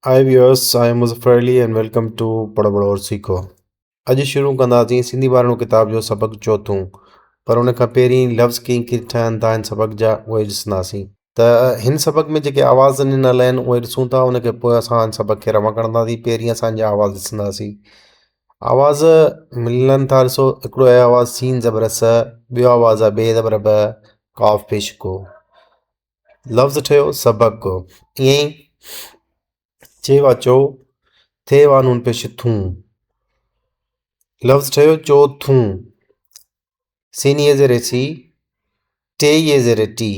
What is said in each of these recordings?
Hi viewers, I am Muzaffar Ali and welcome to पढ़ो पढ़ो और सीखो। अॼु शुरू कंदासीं सिंधी ॿारनि किताब जो सबक़ चोथों, पर उन खां पहिरीं लफ़्ज़ कीअं कीअं ठहनि था हिन सबक़ जा उहे ॾिसंदासीं। त हिन सबक़ में जेके आवाज़ ॾिनल आहिनि उहे ॾिसूं था, उनखे पोइ असां हिन सबक़ खे रवां कंदासीं। पहिरीं असांजा आवाज़ ॾिसंदासीं। आवाज़ मिलनि था, ॾिसो हिकिड़ो आहे आवाज़ सीन ज़बर स, ॿियो आवाज़ आहे बे ज़बर ब, काफ़ पेश को। लफ़्ज़ ठहियो सबक़। ईअं ई चेवा चो, थे वा नून पेश थूं। लफ़्ज़ ठहियो चोथूं। सीनीअ ज़ेरे सी, टेईअ ज़ेरे टी।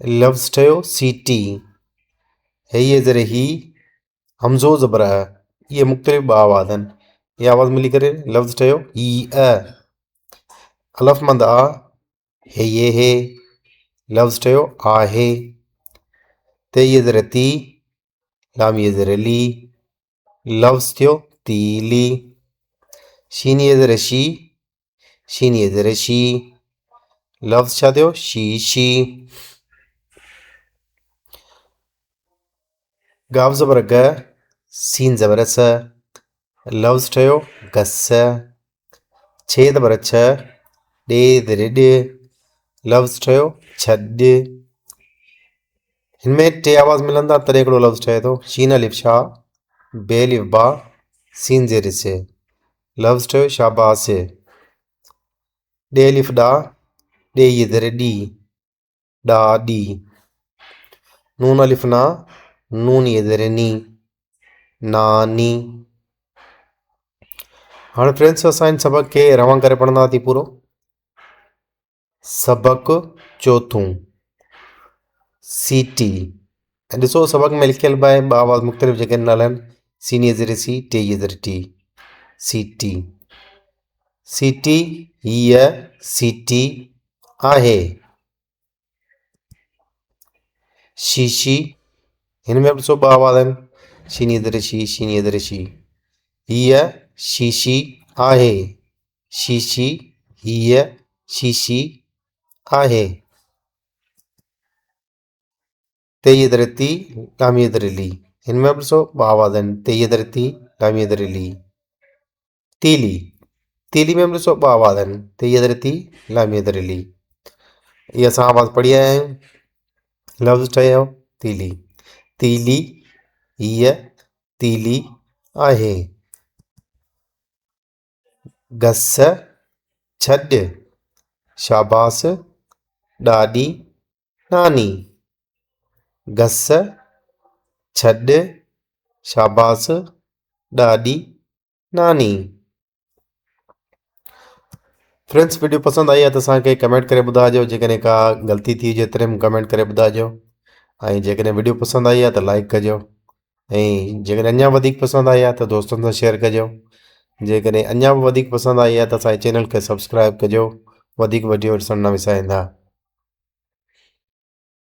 लफ़्ज़ ठहियो सीटी। हेईअ ज़ेरे ही, हमज़ो ज़बर अ। इहे मुख़्तलिफ़ ॿ आवाज़ आहिनि। इहा आवाज़ मिली करे लफ़्ज़ ठहियो ही अ। अलफ़मंद आ, हेईअ हे। लफ़्ज़ ठहियो आहे। तेईअ ज़ेरे ती, लामीअ ज़ेरे ली। लफ़्ज़ थियो तीली। शीनीअ ज़ेरे शी, शीनीअ ज़ेरे शी। लफ़्ज़ छा थियो शीशी। गाव ज़बर ग, सीन ज़बर स। लफ़्ज़ ठहियो गस। छे ज़बर छ, ॾे ज़ेरे ॾ। लफ़्ज़ ठहियो छॾ। हिन में टे आवाज़ मिलनि था तॾहिं हिकिड़ो लफ़्ज़ ठहे थो। शीन अलिफ शा, बे अलिफ बा, सीन ज़ेरे से। लफ़्ज़ ठहियो शाबास। ॾे अलिफ ॾा, ॾेईअ ज़ेरे ॾी, ॾा ॾी। नून अलिफ ना, नूनीअ ज़ेरे नी, नानी। हाणे फ्रेंड्स असां हिन सबक़ खे रवां करे पढ़ंदासीं पूरो। सबक़ चोथों, सीटी। ऐं ॾिसो सबक़ में लिखियल बि आहे ॿ आवाज़ मुख़्तलिफ़ जेके ॾिनल आहिनि। सीनीअ ज़ेरे सी, टेईअ ज़ेरे टी। सीटी। सीटी हीअ सीटी आहे। शीशी, हिन में बि ॾिसो ॿ आवाज़ आहिनि। शीनीअ ज़ेरे शी, शीनीअ ज़ेरे शी। हीअ शीशी आहे। शीशी हीअ शीशी आहे। तेईअ ज़ेरे ती, लामीअ ज़ेरे ली। हिन में बि ॾिसो ॿ आवाज़ आहिनि। तेईअ ज़ेरे ती, लामीअ ज़ेरे ली। तीली। तीली में बि ॾिसो ॿ आवाज़ आहिनि। तेईअ ज़ेरे ती, लामीअ ज़ेरे ली। इहे असां आवाज़ पढ़ी आया आहियूं। लफ़्ज़ ठहियो तीली। तीली हीअ तीली आहे। गस, छॾ, शाबास, ॾाॾी, नानी। गस, छॾ, शाबास, ॾाॾी, नानी। फ्रेंड्स वीडियो पसंदि आई आहे त असांखे कमेंट करे ॿुधाइजो। जेकॾहिं का ग़लती थी हुजे तॾहिं बि कमेंट करे ॿुधाइजो। ऐं जेकॾहिं वीडियो पसंदि आई आहे त लाइक कजो। ऐं जेकॾहिं अञा वधीक पसंदि आई आहे त दोस्तनि सां शेयर कजो। जेकॾहिं अञा बि वधीक पसंदि आई आहे त असांजे चैनल खे सब्सक्राइब कजो। वधीक वीडियो ॾिसणु न विसारींदा।